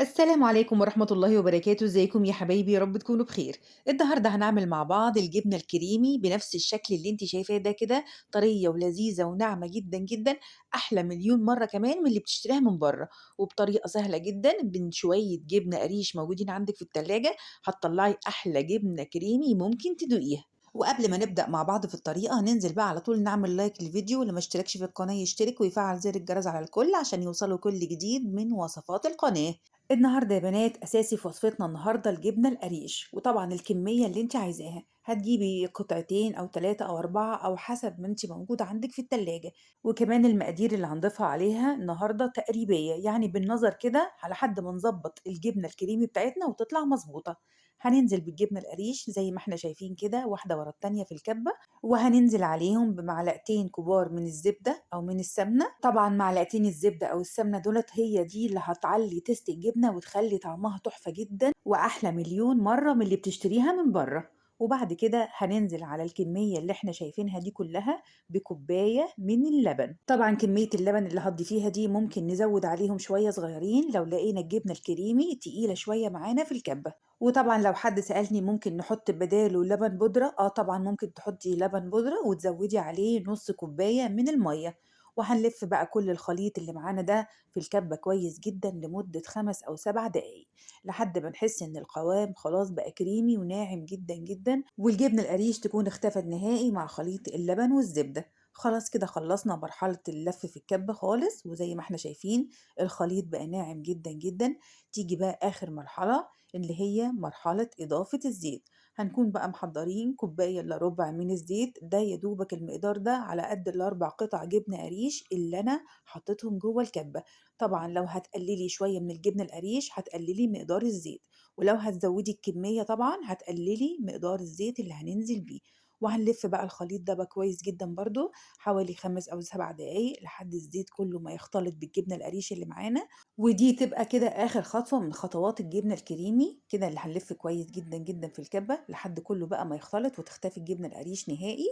السلام عليكم ورحمة الله وبركاته، ازيكم يا حبايبي؟ يا رب تكونوا بخير. النهارده هنعمل مع بعض الجبنة الكريمي بنفس الشكل اللي انت شايفاه ده كده، طرية ولذيذة وناعمة جدا جدا، أحلى مليون مرة كمان من اللي بتشتريها من بره، وبطريقة سهلة جدا من شوية جبنة قريش موجودين عندك في التلاجة هتطلعي أحلى جبنة كريمي ممكن تدوقيها. وقبل ما نبدأ مع بعض في الطريقة هننزل بقى على طول نعمل لايك للفيديو، واللي ما اشتركش في القناة يشترك ويفعل زر الجرس على الكل عشان يوصله كل جديد من وصفات القناة. النهارده يا بنات اساسي في وصفتنا النهارده الجبنه القريش، وطبعا الكميه اللي انت عايزاها هتجيبي قطعتين او ثلاثة او اربعة او حسب ما انت موجود عندك في التلاجة. وكمان المقادير اللي هنضيفها عليها النهارده تقريبيه، يعني بالنظر كده على حد ما نظبط الجبنه الكريمي بتاعتنا وتطلع مظبوطه. هننزل بالجبنه القريش زي ما احنا شايفين كده واحده ورا التانيه في الكبه، وهننزل عليهم بمعلقتين كبار من الزبدة أو من السمنة. طبعا معلقتين الزبدة أو السمنة دولت هي دي اللي هتعلي تست الجبنة وتخلي طعمها تحفة جدا وأحلى مليون مرة من اللي بتشتريها من بره. وبعد كده هننزل على الكمية اللي احنا شايفينها دي كلها بكوباية من اللبن. طبعا كمية اللبن اللي هتضيفيها دي ممكن نزود عليهم شوية صغيرين لو لقينا الجبنة الكريمي تقيلة شوية معانا في الكبة. وطبعا لو حد سألني ممكن نحط بداله لبن بودرة، طبعا ممكن تحطي لبن بودرة وتزودي عليه نص كوباية من المية. وهنلف بقى كل الخليط اللي معانا ده في الكبة كويس جدا لمدة 5 أو 7 دقايق لحد ما نحس ان القوام خلاص بقى كريمي وناعم جدا جدا، والجبن القريش تكون اختفت نهائي مع خليط اللبن والزبدة. خلاص كده خلصنا مرحلة اللف في الكبة خالص، وزي ما احنا شايفين الخليط بقى ناعم جدا جدا. تيجي بقى آخر مرحلة اللي هي مرحلة إضافة الزيت. هنكون بقى محضرين كوباية إلا ربع من الزيت، ده يا دوبك المقدار ده على قد الأربع قطع جبنة قريش اللي أنا حطيتهم جوه الكبة. طبعا لو هتقللي شوية من الجبنة القريش هتقللي مقدار الزيت، ولو هتزودي الكمية طبعا هتقللي مقدار الزيت اللي هننزل بيه. وهنلف بقى الخليط ده بقى كويس جدا برضو حوالي 5 أو 7 دقايق لحد الزيت كله ما يختلط بالجبنة القريش اللي معانا. ودي تبقى كده آخر خطوة من خطوات الجبنة الكريمي كده، اللي هنلف كويس جدا جدا في الكبة لحد كله بقى ما يختلط وتختفي الجبنة القريش نهائي.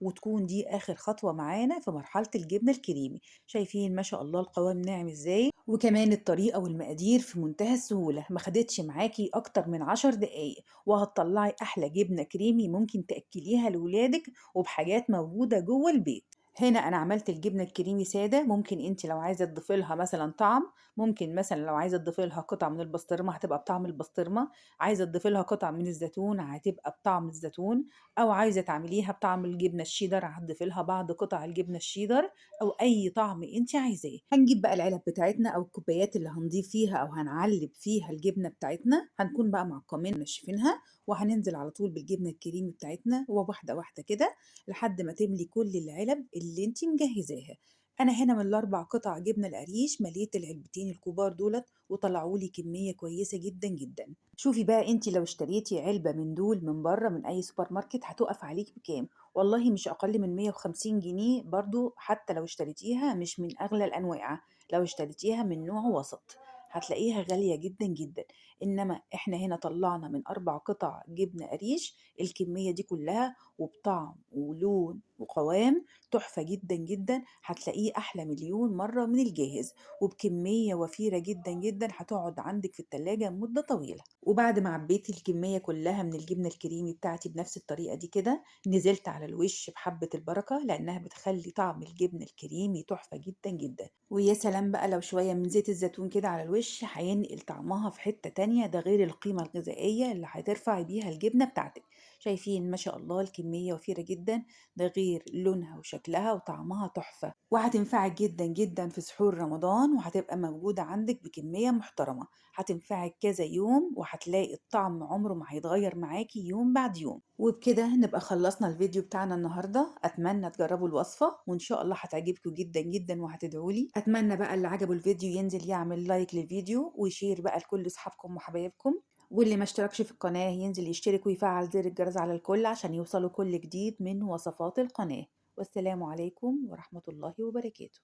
وتكون دي آخر خطوة معانا في مرحلة الجبنة الكريمي. شايفين ما شاء الله القوام ناعم ازاي، وكمان الطريقة والمقادير في منتهى السهولة، ما خدتش معاكي أكتر من 10 دقايق وهتطلعي أحلى جبنة كريمي ممكن تأكليها لولادك وبحاجات موجودة جوه البيت. هنا انا عملت الجبنه الكريمي ساده، ممكن انت لو عايزه تضيفي لها مثلا طعم، ممكن مثلا لو عايزه تضيفي لها قطع من البسطرمه هتبقى بطعم البسطرمه، عايزه تضيفي لها قطع من الزيتون هتبقى بطعم الزيتون، او عايزه تعمليها بطعم الجبنه الشيدر هتضيفي لها بعض قطع الجبنه الشيدر، او اي طعم انت عايزاه. هنجيب بقى العلب بتاعتنا او الكوبايات اللي هنضيف فيها او هنعلب فيها الجبنه بتاعتنا، هنكون بقى معقمين منشفينها، وهننزل على طول بالجبنه الكريمي بتاعتنا وواحده واحده كده لحد ما تملي كل العلب اللي انت مجهزاها. انا هنا من الاربع قطع جبنه القريش مليت العلبتين الكبار دولت وطلعوا لي كميه كويسه جدا جدا. شوفي بقى انت لو اشتريتي علبه من دول من بره من اي سوبر ماركت هتقف عليك بكام؟ والله مش اقل من 150 جنيه برضو، حتى لو اشتريتيها مش من اغلى الانواع، لو اشتريتيها من نوع وسط هتلاقيها غالية جدا جدا. إنما إحنا هنا طلعنا من 4 قطع جبنة قريش الكمية دي كلها، وبطعم ولون وقوام تحفة جدا جدا، هتلاقيه أحلى مليون مرة من الجاهز، وبكمية وفيرة جدا جدا هتقعد عندك في التلاجة مدة طويلة. وبعد ما عبيت الكمية كلها من الجبنة الكريمي بتاعتي بنفس الطريقة دي كده، نزلت على الوش بحبة البركة لأنها بتخلي طعم الجبنة الكريمي تحفة جدا جدا. ويا سلام بقى لو شوية من زيت الزيتون كده على الوش هينقل طعمها في حتة تانية، ده غير القيمة الغذائية اللي هترفعي بيها الجبنة بتاعتك. شايفين ما شاء الله الكمية وفيرة جدا، ده غير لونها وشكلها وطعمها تحفة، وهتنفعك جدا جدا في سحور رمضان، وهتبقى موجودة عندك بكمية محترمة، هتنفعك كذا يوم وهتلاقي الطعم عمره ما هيتغير معاكي يوم بعد يوم. وبكده نبقى خلصنا الفيديو بتاعنا النهاردة، أتمنى تجربوا الوصفة وإن شاء الله هتعجبكم جدا جدا وهتدعولي. أتمنى بقى اللي عجبه الفيديو ينزل يعمل لايك للفيديو ويشير بقى لكل أصحابكم وحبايبكم، واللي ما اشتركش في القناة ينزل يشترك ويفعل زر الجرس على الكل عشان يوصلوا كل جديد من وصفات القناة. والسلام عليكم ورحمة الله وبركاته.